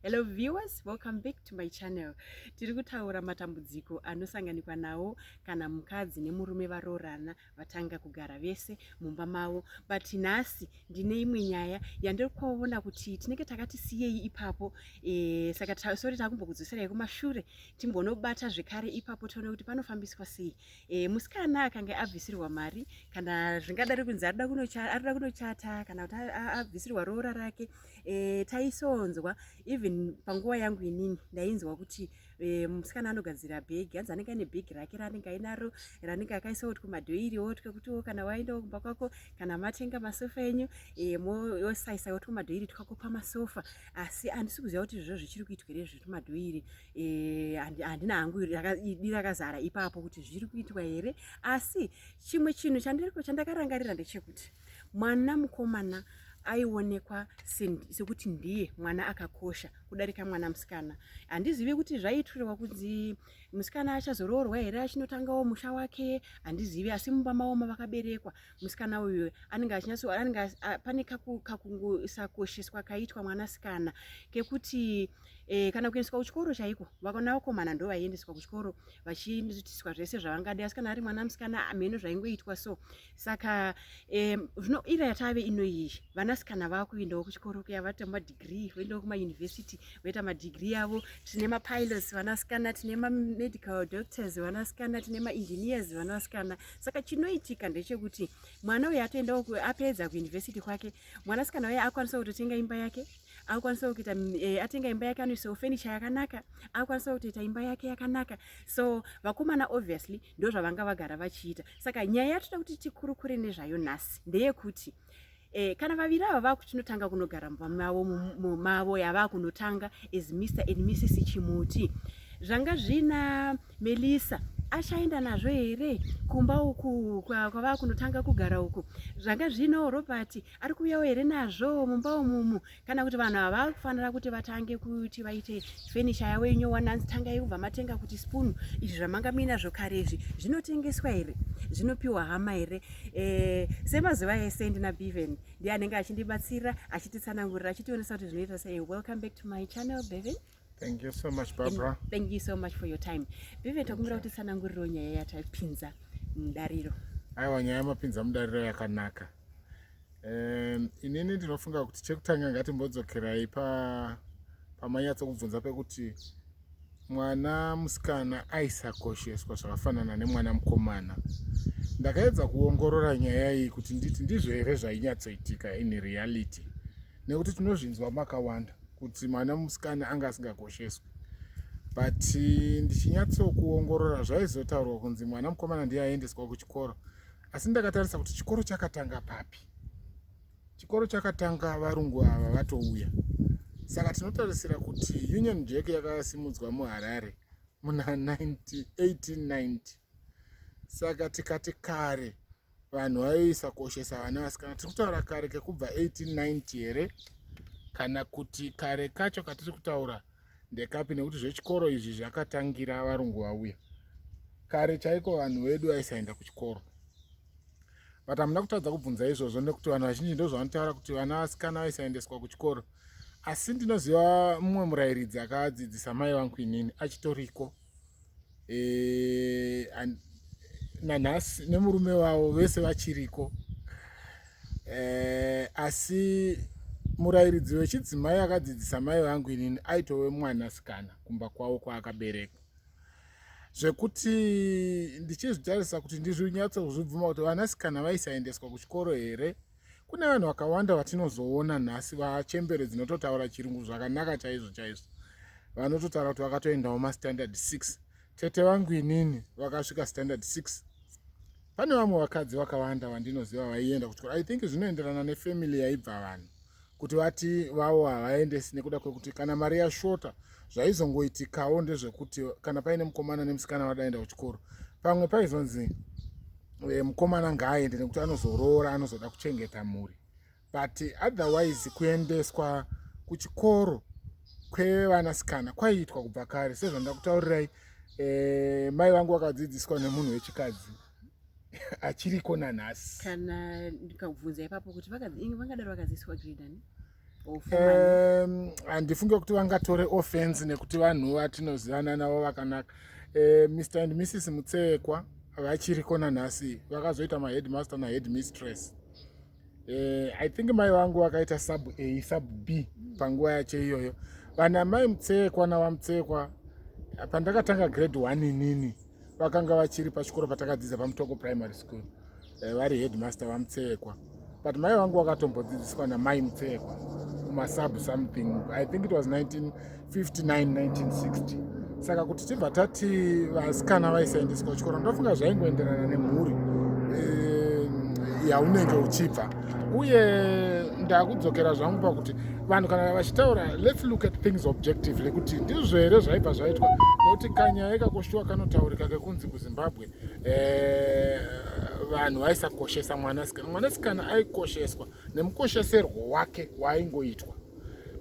Hello viewers, welcome back to my channel. Tiri kutaura matambudziko anosanganikwa nawo kana mukadzi nemurume varoorana vatanga kugara vese mumba mavo. But nhasi ndine imwe nyaya yandiri kuona kuti tinenge takati siyei ipapo. Saka sori takumbokudzoserai kumashure timbonobata zvekare ipapo tione kuti panofambiswa sei. Musikana akanga abvisirwa mari kana zvingadari kunzi arida kunochata kana kuti abvisirwa roora rake. Taisonzwa even panguva yangu inini ndainzwa kuti musikana anogadzira bhegi, hanzi anenge ane bhegi rake raanenge ainaro ranenge akaisawo kumadhoiri wotwe kuti kana waendawo kumba kwako kana matenga masofa enyu mosaisawo kumadhoiri twakopa masofa. Asi handisi kuziva kuti izvozvo zvichiri kuitwa here zvetumadhoiri. Handina hangu rakazara ipapo kuti zviri kuitwa here. Asi chimwe chinhu chandakarangarira ndechekuti mwana mukomana aionekwa sekuti ndiye mwana akakosha kudarika mwana musikana. Handizivi kuti zvaitirwa kunzi musikana achazoroorwa here achinotangawo musha wake, handizivi. Asi mumba mavo mavakaberekwa musikana uyu pane kakungosakosheswa kaitwa mwanasikana kekuti kana kuendeswa kuchikoro chaiko vanakomana ndo vaiendeswa kuchikoro vachiitiswa zvese zvavangada. Asi kana ari mwana musikana mheno zvaingoitwa so. Saka zvino ira yatave ino iyi vanasikana vakuendawo kuchikoro kuya vata madigiri voendawo kumayunivhesiti voita madigiri avo. Tine mapilots vanasikana, tine mamedical doctors vanasikana, tine maengineers vanasikana. Saka chinoitika ndechekuti mwana uyu atoendawo apedza kuyunivhesiti kwake, mwanasikana uya akwanisa kutotenga imba yake, akwanisa kuita atenga imba yake anoisawo furniture yakanaka, akwanisa kutoita imba yake yakanaka. So vakomana obviously ndo zvavanga vagara vachiita. Saka nyaya yatoda kuti tikurukure nezvayo nhasi ndeyekuti kana vaviri ava vakutinotanga kunogara mumavo yava kunotanga as Mr and Mrs Chimuti, zvanga zvina Melissa achaenda nazvo here kumba uku kwava kunotanga kugara uku? Zvanga zvino Robert ari kuuyawo here nazvo mumba umumu? Kana kuti vanhu ava kufanira kuti vatange kuti vaite furniture yavo inyowana tangai kubva matenga kuti spoon izvi zvamanga muinazvo kare izvi zvinotengeswa here, zvinopiwa hama here? Semazuva ese ndina Bevan ndiye anenge achindibatsira achititsanangurira achitionesa kuti zvinoita sei. Welcome back to my channel Bevan. Thank you so much, Barbara. And thank you so much for your time. Bevan, takumbira kuti tsananguriro nyaya yatapinza mudariro. Aiwa, nyaya yamapinza mudariro yakanaka. Inini ndinofunga kuti chekutanga ngatimbodzokerai pamanyatsokubvunza pekuti mwana musikana aisakosheswa zvakafanana nemwana mukomana. Ndakaedza kuongorora nyaya iyi kuti nditi ndizvo here zvainyatsoitika in reality, nekuti tinozvinzwa makawanda kuti mwana musikana anga asingakosheswi. But ndichinyatsokuongorora zvaizotaurwa kunzi mwana mukomana ndiye aendeswa kuchikoro. Asi ndakatarisa kuti chikoro chakatanga papi? Chikoro chakatanga varungu ava vatouya. Saka tinotarisira kuti Union Jack yakasimudzwa muHarare muna 1890. Saka tikati kare vanhu vaisakoshesa vana vasikana, tiri kutaura kare kekubva 1890 here? Kana kuti kare kacho katiri kutaura ndekapi? Nekuti zvechikoro izvi zvakatangira varungu vauya kare chaiko vanhu vedu vaisaenda kuchikoro. But hamuna kutadza kubvunza izvozvo nekuti vanhu vazhinji ndo zvanotaura kuti vana vasikana vaisaendeswa kuchikoro. Asi ndinoziva mumwe murayiridzi akadzidzisa mai vangu inini achitoriko, nanhasi nemurume wavo vese vachiriko. Asi murayiridzi wechidzimai akadzidzisa mai vangu inini aitove mwanasikana kumba kwavo kwaakabereka, zvekuti ndichizvitarisa kuti ndizvinyatsokuzvibvuma kuti vanasikana vaisaendeswa kuchikoro here. Kune vanhu vakawanda vatinozoona nhasi vachembere dzinototaura chirungu zvakanaka chaizvo chaizvo, vanototaura kuti vakatoendawo mastandard 6. Tete vangu inini vakasvika standard 6. Pane vamwe vakadzi vakawanda vandinoziva vaienda kuchikoro. I think zvinoenderana nefamily yaibva vanhu kuti vati vavo havaendesi nekuda kwekuti kana mari yashota zvaizongoitikawo ndezvekuti kana paine mukomana nemusikana vadaenda kuchikoro, pamwe paizonzi mukomana ngaaende nekuti anozoroora, anozoda kuchengeta mhuri. But otherwise kuendeswa kuchikoro kwevanasikana kwaiitwa kubva kare. Sezvandakutaurirai, mai vangu vakadzidziswa nemunhu wechikadzi achiriko nanhasi. Kana ndikabvunza ipapo kuti vangadaro vakadzidziswa grade ani? handifunge kuti vangatore offense nekuti vanhu vatinozivana navo vakanaka. Mr and Mrs Mutsekwa vachiriko nanhasi vakazoita maheadmaster naheadmistress. I think mai vangu vakaita sub A sub B panguva yacho iyoyo. Vana mai Mutsekwa navamutsekwa pandakatanga grade 1 inini vakanga vachiri pachikoro patakadzidza paMutoko primary school, vari headmaster vamutsekwa. But mai vangu vakatombodzidziswa namai Mutsekwa kumasub something, I think it was 1959 1960. Saka kuti tibva tati vasikana vaisaendeswa kuchikoro, ndofunga zvaingoenderana nemhuri yaunenge uchibva. Uye ndakudzokera zvangu pakuti vanhu kana vachitaura, let's look at things objectively, kuti ndizvo here zvaibva zvaitwa. Nokuti kanyaya ikakoshwa kanotaurika kekunzi kuZimbabwe vanhu vaisakoshesa mwanasikana. Mwanasikana aikosheswa nemukosheserwo wake waaingoitwa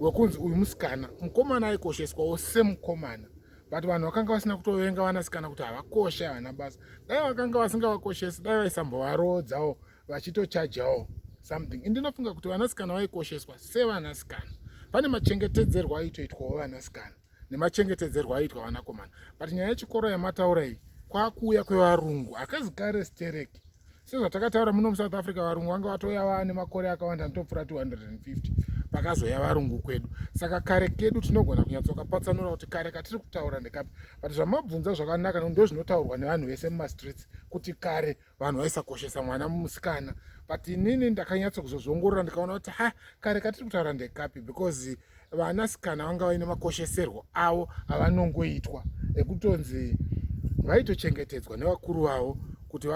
wekunzi uyu musikana. Mukomana aikosheswawo semukomana. But vanhu vakanga vasina kutovenga vanasikana kuti havakosha havana basa. Dai vakanga vasingavakoshesi, dai vaisambovarodzawo vachitochajawo something. Ndinofunga kuti vanasikana vaikosheswa sevanasikana. Pane machengetedzerwo aitoitwawo vanasikana nemachengetedzerwo aiitwa vanakomana. But nyaya yechikoro yamataura iyi kwakuuya kwevarungu akazi kare stereki. Sezvatakataura muno muSouth Africa varungu vanga vatoya vane makore akawanda anotopfuura 250 pakazoya varungu kwedu. Saka kare kedu tinogona kunyatsoka patsanura kuti kare katiri kutaura ndekapi. But zvamabvunza zvakanaka ndo zvinotaurwa nevanhu vese mumastreets kuti kare vanhu vaisakoshesa mwana musikana. But inini ndakanyatso kuzozongorora ndikaona kuti kare katiri kutaura ndekapi, because vanasikana vanga vaine makosheserwo avo avanongoitwa ekutonzi vaitochengetedzwa nevakuru vavo kuti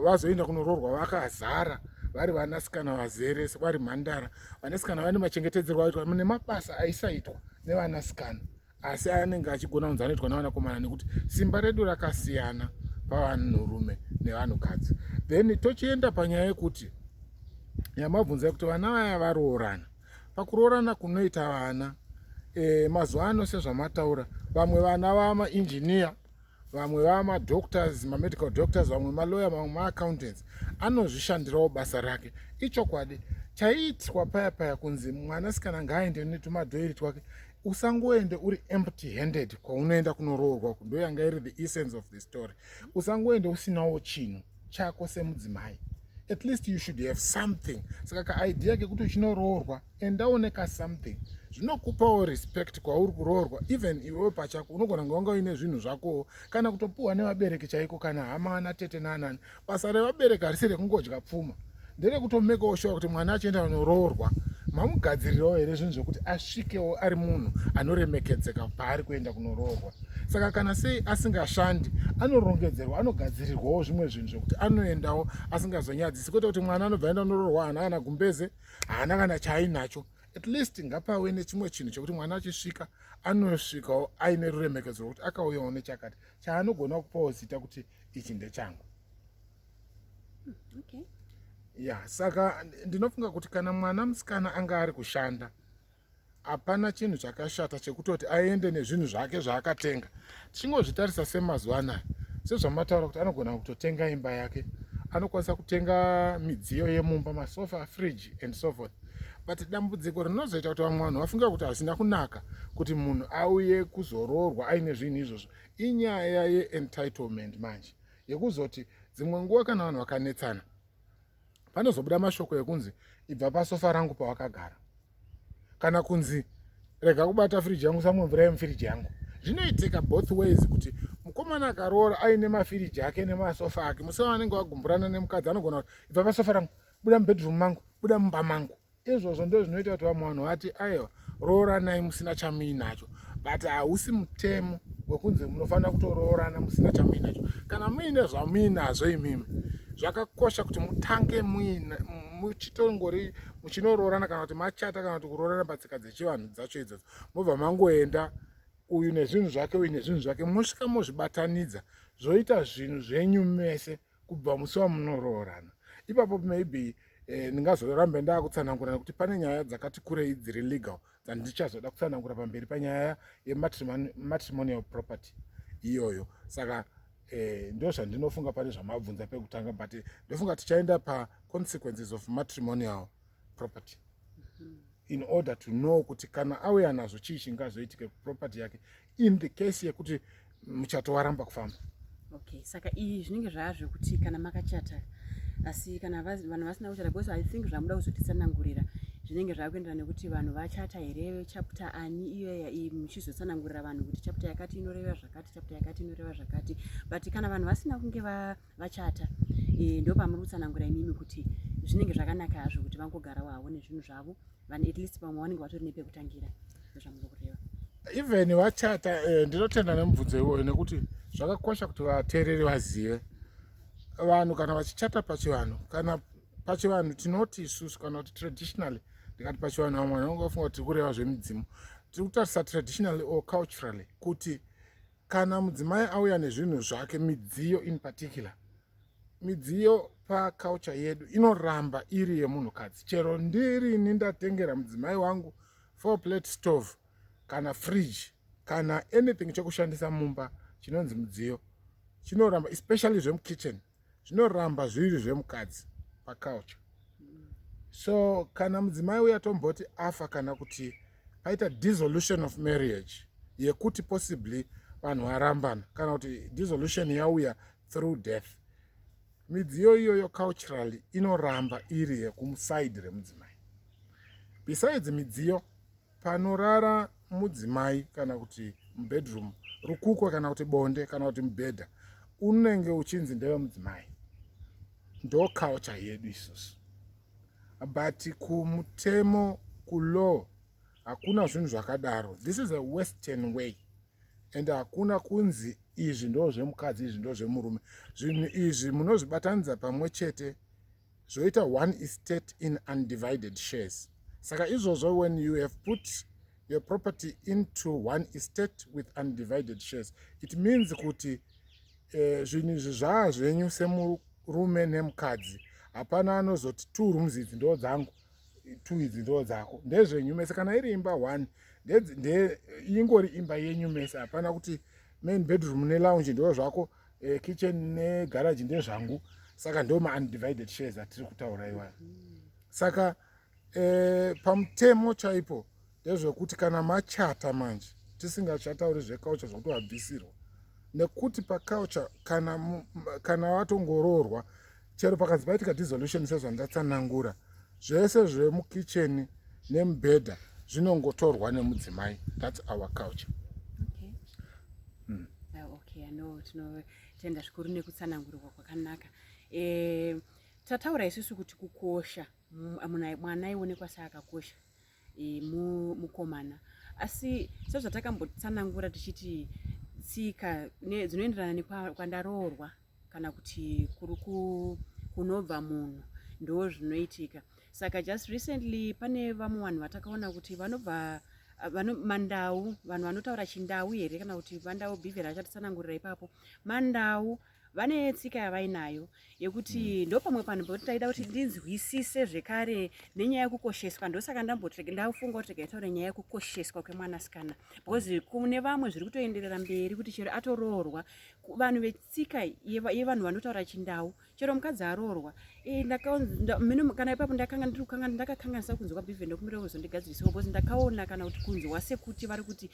vazoenda kunoroorwa vakazara vari vanasikana vazere, vari mhandara. Vanasikana vane machengetedzerwo aitwa nemabasa aisaitwa nevanasikana, asi anenge achigona kunzi anoitwa nevanakomana, nekuti simba redu rakasiyana pavanhurume nevanhukadzi. Then tochienda panyaya yekuti yamabvunza kuti vana vaya varoorana. Pakuroorana kunoita vana mazuva ano sezvamataura, vamwe vana vamainjiniya, vamwe vamadoctors, mamedical doctors, vamwe malawyer, vamwe maaccountants. Anozvishandirawo basa rake. Ichokwadi chaiitwa paya paya kunzi mwanasikana ngaaende netumadhoiri twake. Usangoende uri empty handed kwaunoenda kunoroorwa. Ndo yanga iri the essence of the story. Usangoende usinawo chinhu chako semudzimai. At least you should have something. Saka kaidea kekuti uchinoroorwa endaoneka something. Zvinokupawo respect kwauri kuroorwa. Even iwewe pachako unogona kunge uine zvinhu zvako kana kutopuwa nevabereki chaiko kana hama ana tete naanani. Basa revabereki harisi rekungodya pfuma, ndere kutomekawo sure kuti mwana achienda kunoroorwa mamugadzirirawo here zvinhu zvokuti asvikewo ari munhu anoremekedzeka paari kuenda kunoroorwa. Saka kana sei asingashandi anorongedzerwa, anogadzirirwawo zvimwe zvinhu zvokuti anoendawo asingazonyadzisi, kwete kuti mwana anobva enda kunoroorwa haana kana gumbeze, haana kana chaainacho. At least ngapave nechimwe chinhu chekuti mwana achisvika anosvikawo aine ruremekedzo rwokuti akauyawo nechakati chaanogona kupawo zita kuti ichi ndechangu. Okay. Saka ndinofunga kuti kana mwana musikana anga ari kushanda, hapana chinhu chakashata chekutoti aende nezvinhu zvake zvaakatenga. Tichingozvitarisa semazuva anaya, sezvamataura kuti anogona kutotenga imba yake, anokwanisa kutenga midziyo yemumba, masofa, fridge and so forth. But dambudziko rinozoita kuti vamwe vanhu vafunga kuti hazina kunaka kuti munhu auye kuzoroorwa aine zvinhu izvozvo inyaya ye-entitlement manje, yekuzoti dzimwe nguva kana vanhu vakanetsana panozobuda mashoko ekunzi ibva pasofa rangu pawakagara, kana kunzi rega kubata firiji yangu samwe mvura yemufiriji yangu. Zvinoitika both ways, kuti mukomana akaroora aine mafiriji ake nemasofa ake, museva vanenge vagumburana nemukadzi anogona kuti ibva pasofa rangu, buda mubedroom mangu, buda mumba mangu. Izvozvo ndo zvinoita kuti vamwe vanhu vati aiwa rooranai musina chamuinacho. But hausi mutemo wekunzi munofanira kutoroorana musina chamuinacho. Kana muine zvamuinazvo imimi, zvakakosha kuti mutange muchitongori muchinoroorana, kana kuti machata, kana kuti kuroorana patsika dzechivanhu dzacho idzodzo, mobva mangoenda uyu nezvinhu zvake uyu nezvinhu zvake, mosvika mozvibatanidza zvoita zvinhu zvenyu mese kubva musi wamunoroorana. Ipapo maybe ndingazorambe ndakutsanangura nekuti pane nyaya dzakati kurei dziri legal dzandichazoda kutsanangura pamberi panyaya yematrimonial property iyoyo. Saka ndo zvandinofunga pane zvamabvunza pekutanga, but ndofunga tichaenda pa consequences of matrimonial property. in order to know kuti kana auya nazvo chii chingazoitike kuproperty yake in the case yekuti muchato waramba kufamba. Okay, saka iyi zvinenge zvazvo kuti kana makachata asi kana vanhu vasina kuchata, because I think zvamuda kuzotitsanangurira zvinenge zvakuenderana nekuti vanhu vachata here chapter ani iyo muchizotsanangurira vanhu kuti chapter yakati inoreva zvakati, chapter yakati inoreva zvakati, but kana vanhu vasina kunge vachata ndo pamuri kutsanangura imimi kuti zvinenge zvakanaka hazvo kuti vangogara wavo nezvinhu zvavo, vanhu at least pamwe vanenge vatori nepekutangira nezvamuri kureva. Even wachata ndinotenda nemubvunzo iwoyo nekuti zvakakosha kuti vateereri vazive vanhu kana vachichata pachivanhu, kana pachivanhu tinoti isusu kana kuti traditionally, ndikati pachivanhu vamwe vanenge vafunga kuti tiri kureva zvemidzimu, tiri kutarisa traditionally or culturally kuti kana mudzimai auya nezvinhu zvake, midziyo in particular, midziyo paculture yedu inoramba iri yemunhukadzi. Chero ndirini ndatengera mudzimai wangu 4-plate stove kana fridge kana anything chekushandisa mumba chinonzi mudziyo, chinoramba, especially zvemukitchen, zvinoramba zviri zvemukadzi paculture. So kana mudzimai uya tomboti afa kana kuti paita dissolution of marriage yekuti possibly vanhu varambana kana kuti dissolution yauya through death, midziyo iyoyo culturally inoramba iri yekumuside remudzimai. Besides midziyo, panorara mudzimai kana kuti mubedroom, rukukwe kana kuti bonde kana kuti mubhedha, unenge uchinzi ndewe mudzimai, ndo culture yedu isusu. But kumutemo, kulaw, hakuna zvinhu zvakadaro. This is a western way, and hakuna kunzi izvi ndo zvemukadzi izvi ndo zvemurume. Zvinhu izvi munozvibatanidza pamwe chete zvoita one estate in undivided shares. Saka izvozvo, when you have put your property into one estate with undivided shares, it means kuti zvinhu izvi zvaazvenyu semurume nemukadzi. Hapana anozoti 2 rooms idzi ndo dzangu, 2 idzi ndo dzako, ndezvenyu mese. Kana iri imba 1 ingori imba yenyu mese. Hapana kuti main bedroom nelounge ndo zvako, kitchen negarage ndezvangu. Saka ndo ma-undivided shares atiri kutaura iwayo. Saka pamutemo chaipo ndezvekuti kana machata manje, tisingachatauri zveculture zvokuti wabvisirwa, nekuti paculture kana watongoroorwa, chero pakanzi paitika dissolution sezvandatsanangura, zvese zvemukitchen nemubhedha zvinongotorwa nemudzimai. That's our culture. Okay. Okay, I know tinotenda zvikuru nekutsanangurirwa kwakanaka. Tataura isusu kuti kukosha mwana ionekwa seakakosha mukomana, asi sezvatakambotsanangura tichiti tsika dzinoenderana nekwandaroorwa kana kuti kunobva munhu ndo zvinoitika. Saka just recently pane vamwe vanhu vatakaona kuti vanobva mandau, vanhu vanotaura chindau here kana kuti vandau bhivhera achatitsanangurira ipapo. Mandau vane tsika yavainayo yekuti ndo pamwe panhu pekuti taida kuti ndinzwisise zvekare nenyaya yekukosheswa, ndosaka ndafunga kuti taitaura nyaya yekukosheswa kwemwanasikana, because kune vamwe zviri kutoenderera mberi kuti chero atoroorwa, vanhu vetsika yevanhu vanotaura chindau, chero mukadzi aroorwa, kana ipapo ndakakanganisa kunzwa kwabhivhe ndokumira kuzondigadzirisa, because ndakaona kana kuti kunzwa sekuti vari kuti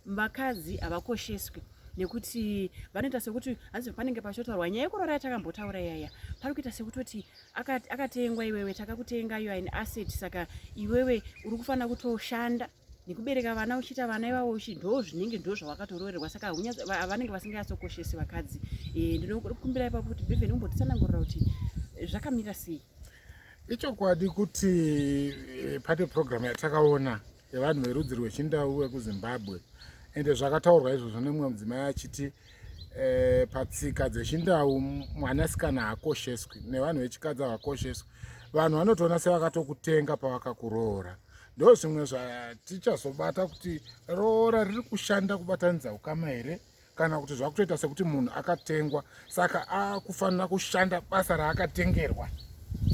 vakadzi havakosheswi, nekuti vanoita sekuti hanzi panenge pachotaurwa nyaya yekurora yatakambotaura yaya, pari kuita sekutoti akatengwa iwewe, takakutenga you are an asset, saka iwewe uri kufanira kutoshanda nekubereka vana uchiita vana ivavo ndo zvinenge ndo zvawakatoroorerwa, saka vanenge vasingasokoshesi vakadzi. Ndinokumbira ipapo kuti bhivhe ndinombotitsanangurira kuti zvakamira sei. Ichokwadi kuti pane program yatakaona yevanhu verudzi rwechindau vekuZimbabwe, ende zvakataurwa izvozvo nemumwe mudzimai achiti patsika dzechindau mwanasikana haakosheswi nevanhu vechikadzi havakosheswi. Vanhu vanotoona sevakatokutenga pavakakuroora. Ndo zvimwe zvatichazobata kuti roora riri kushanda kubatanidza ukama here kana kuti zvakutoita sekuti munhu akatengwa, saka akufanira kushanda basa raakatengerwa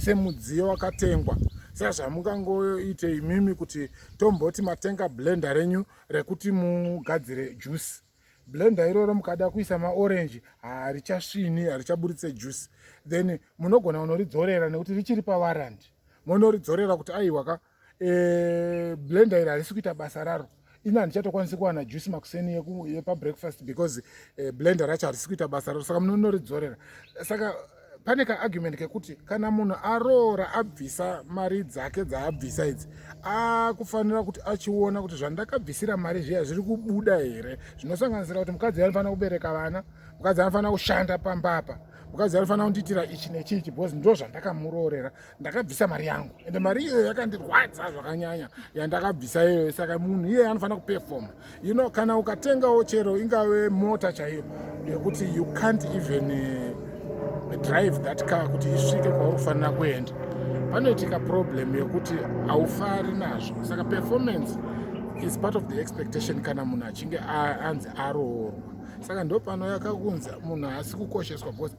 semudziyo wakatengwa. Saka zvamungangoite imimi kuti tomboti matenga blender renyu rekuti mugadzire juice, blender iroro mukada kuisa maorange harichasvini, harichaburitse juice, then munogona kunoridzorera nekuti richiri pawarandi, munoridzorera kuti aiwaka blender iri harisi kuita basa raro. Ina handichatokwanisi kuwana juice makuseni yepabreakfast because blender racho harisi kuita basa raro, saka munonoridzorera. Saka pane kaargument kekuti kana munhu aroora abvisa mari dzake dzaabvisa idzi, akufanira kuti achiona kuti zvandakabvisira mari zviya zviri kubuda here, zvinosanganisira kuti mukadzi anofanira kubereka vana, mukadzi anofanira kushanda pambapa, mukadzi anofanira kundiitira ichi nechichi because ndo zvandakamuroorera, ndakabvisa mari yangu ende mari iyoyo yakandirwadza zvakanyanya yandakabvisa iyoyo. Saka munhu iye anofanira kuperforma. You know, kana ukatengawo chero ingave mota chaiyo yekuti you can't even drive that car kuti isvike kwauri kufanira kuenda, panoitika problem yekuti haufari nazvo. Saka performance is part of the expectation kana munhu achinge anzi aroorwa. Saka ndo panoyaka kunzi munhu haasi kukosheswa because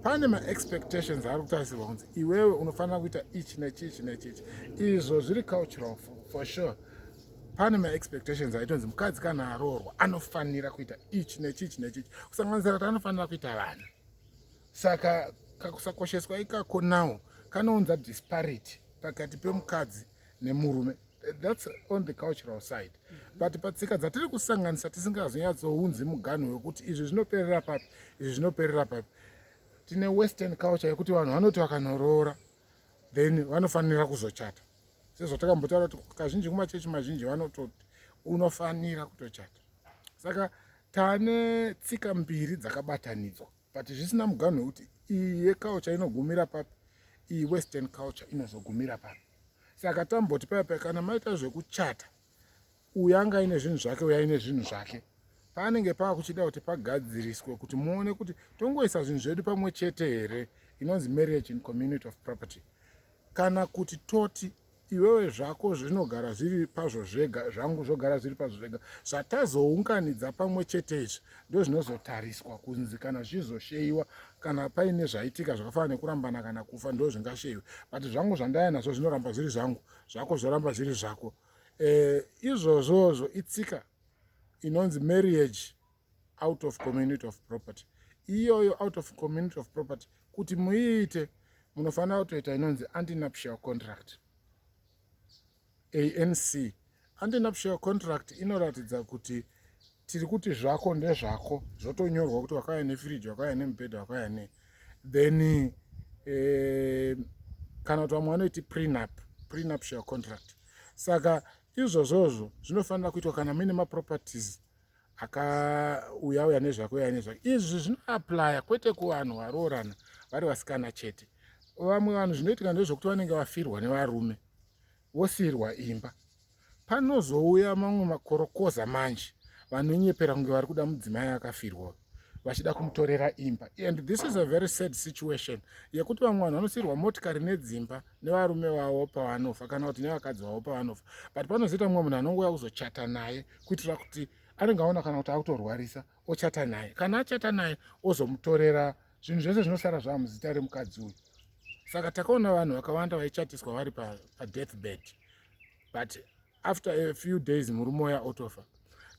pane ma-expectations ari kutarisirwa kunzi iwewe unofanira kuita ichi nechichi nechichi. Izvo zviri cultural for sure. Pane ma-expectations aitonzi mukadzi kana aroorwa anofanira kuita ichi nechichi nechichi, kusanganisira kuti anofanira kuita vana. Saka kakusakosheswa ikako nawo kanounza disparity pakati pemukadzi nemurume. That's on the cultural side. But patsika dzatiri kusanganisa tisingazonyatsounzi muganhu wekuti izvi zvinoperera papi, izvi zvinoperera papi. Tine western culture yekuti vanhu vanoti vakanoroora then vanofanira kuzochata. Sezvatakambotaura kuti kazhinji kumachechi mazhinji vanototi unofanira kutochata. Saka tane tsika mbiri dzakabatanidzwa, but zvisina muganhu wekuti iyi yeculture inogumira papi, iyi western culture inozogumira papi. Saka tamboti paya kana maita zvekuchata, uyu anga aine zvinhu zvake, uyu aine zvinhu zvake, panenge pakuchida kuti pagadziriswe kuti muone kuti tongoisa zvinhu zvedu pamwe chete here, inonzi marriage in community of property, kana kuti toti iwewe zvako zvinogara zviri pazvo zvega, zvangu zvogara zviri pazvo zvega. Zvatazounganidza pamwe chete izvi ndo zvinozotariswa kunzi kana zvizosheyiwa, kana paine zvaitika zvakafanana nekurambana kana kufa ndo zvingasheyiwe. But zvangu zvandaya nazvo zvinoramba zviri zvangu, zvako zvoramba zviri zvako. Izvozvozvo itsika inonzi marriage out of community of property. Iyoyo out of community of property kuti muiite munofanira kutoita inonzi anti-nuptial contract, ANC. Anti-nuptial contract inoratidza kuti tiri kuti zvako ndezvako, zvotonyorwa kuti wakauya nefriji, wakauya nemubhedha, wakauya ne, then kana kuti vamwe vanoiti prenuptial contract. Saka izvozvozvo zvinofanira kuitwa kana muine maproperties akauya nezvako, uya nezvako. Izvi zvinoaplya kwete kuvanhu varoorana vari vasikana chete. Vamwe vanhu zvinoitika ndezvokuti vanenge vafirwa nevarume, vosiyirwa imba, panozouya mamwe makorokoza manje vanonyepera kunge vari kuda mudzimai akafirwa vachida kumutorera imba. And this is a very sad situation yekuti vamwe vanhu vanosiyirwa motikari nedzimba nevarume vavo pavanofa, kana kuti nevakadzi vavo pavanofa. But panozoita mumwe munhu anongouya kuzochata naye kuitira kuti anenge aona kana kuti akutorwarisa, ochata naye. Kana achata naye ozomutorera zvinhu zvese zvinosara zvava muzita remukadzi uyu. Saka takaona vanhu vakawanda vaichatiswa vari padeathbed, but after a few days murume uya otofa.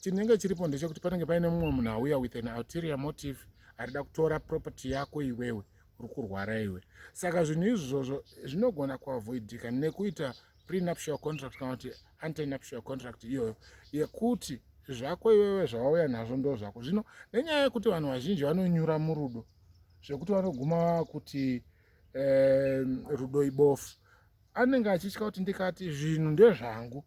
Chinenge chiripo ndechekuti panenge paine mumwe munhu auya with an ulterior motive, arida kutora property yako iwewe uri kurwara iwe. Saka zvinhu izvozvo zvinogona kuavoidika nekuita prenuptial contract kana kuti anti-nuptial contract iyoyo yekuti zvako iwewe zvawauya nazvo ndo zvako. Zvino nenyaya yekuti vanhu vazhinji vanonyura murudo zvekuti vanoguma kuti rudo ibofu, anenge achitya kuti ndikati zvinhu ndezvangu,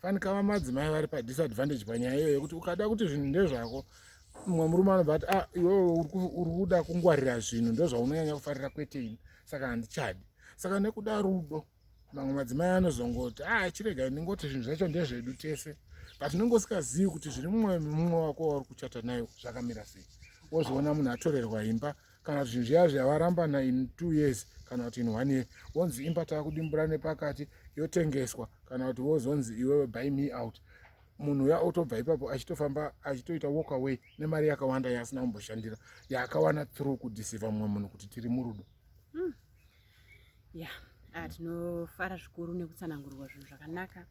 fanikava madzimai vari padisadvantage panyaya iyoyo yekuti ukada kuti zvinhu ndezvako, mumwe murume anobva ati iwewe uri kuda kungwarira zvinhu ndozvaunonyanya kufarira kwete ini, saka handichadi. Saka nekuda rudo mamwe madzimai anozongoti chirega ndingoti zvinhu zvacho ndezvedu tese, but unenge usikazivi kuti zviri mumwe wako wauri kuchata nayo zvakamira sei. Wozviona munhu atorerwa imba, kana zvinhu zviya zvavarambana in 2 years kana kuti in 1 year, wonzi imba takudimbura nepakati yotengeswa, kana kuti wozonzi iwewe buy me out. Munhu uya otobva ipapo achitofamba achitoita walk away nemari yakawanda yaasina kumboshandira, yaakawana through kudhisiva mumwe munhu kuti tiri murudo. Tinofara zvikuru nekutsanangurwa zvinhu zvakanaka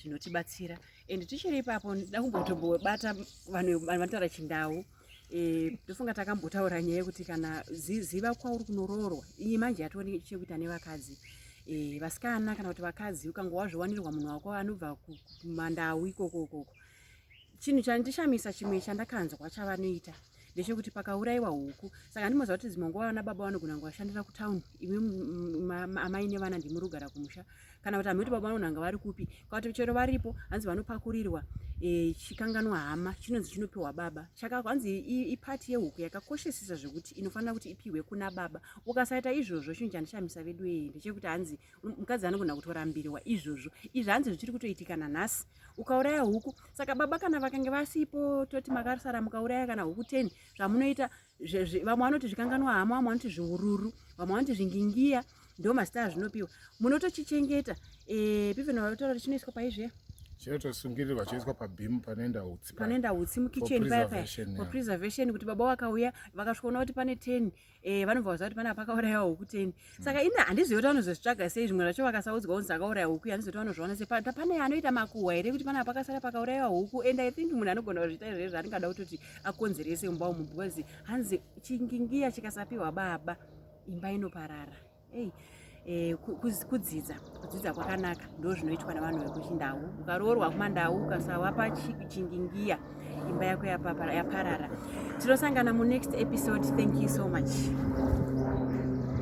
zvinotibatsira. And tichiri ipapo ndida kumbotombobata vanhu vanotaura chindau. Ndofunga takambotaura nyaya yekuti kana ziva kwauri kunoroorwa. Iyi manje yatone chekuita nevakadzi. vasikana kana kuti vakadzi ukanga wazviwanirwa munhu wako anobva kumandau ikoko chinhu chandishamisa chimwe chandakanzwa chavanoita ndechekuti pakaurayiwa huku saka ndimoziva kuti dzimwe nguva vana baba vanogona kuvashandira kutauni imi amai nevana ndimurugara kumusha kana kuti hameti baba vanonanga vari kupi kwati chero varipo hanzi vanopakurirwa chikanganwa hama chinonzi chinopiwa baba hanzi ipati yehuku yakakoshesesa zvekuti inofanira kuti ipiwe kuna baba ukasaita izvozvo chinhu chandishamisa vedu ndechekuti hanzi mukadzi anogona kutorambirwa izvozvo izvi hanzi zvichiri kutoitika nanhasi ukauraya huku saka baba kana vakange vasipo toti makasara mukauraya kana huku 10 zvamunoita vamwe vanoti zvikanganwa hama vamwe vanoti zviururu vamwe vanoti zvingingiya ndo mazita azvinopiwa munotochichengeta pivheno vataura kuti chinoiswa paizve chinotosungirirwa choiswa pabhimu panoenda utsi mukicheni paya for preservation kuti baba vakauya vakasvikaona kuti pane 10 vanobva vaziva kuti pana pakaurayiwa huku 10 saka ina handizivi kuti vanozozvitsvaga sei zvimwe zvacho vakasaudzwa kunzi akauraya huku handizivi kuti vanozviona sei pane anoita makuhwa here kuti pana pakasara pakaurayiwa huku and I think munhu anogona kuzviita izvezvo aningada kutoti akonzerese mumba umu because hanzi chingingiya chikasapiwa baba imba inoparara kudzidza kwakanaka ndo zvinoitwa navanhu vekuchindau ukaroorwa kumandau ukasawapa chingingiya imba yako yaparara tinosangana mu next episode. Thank you so much.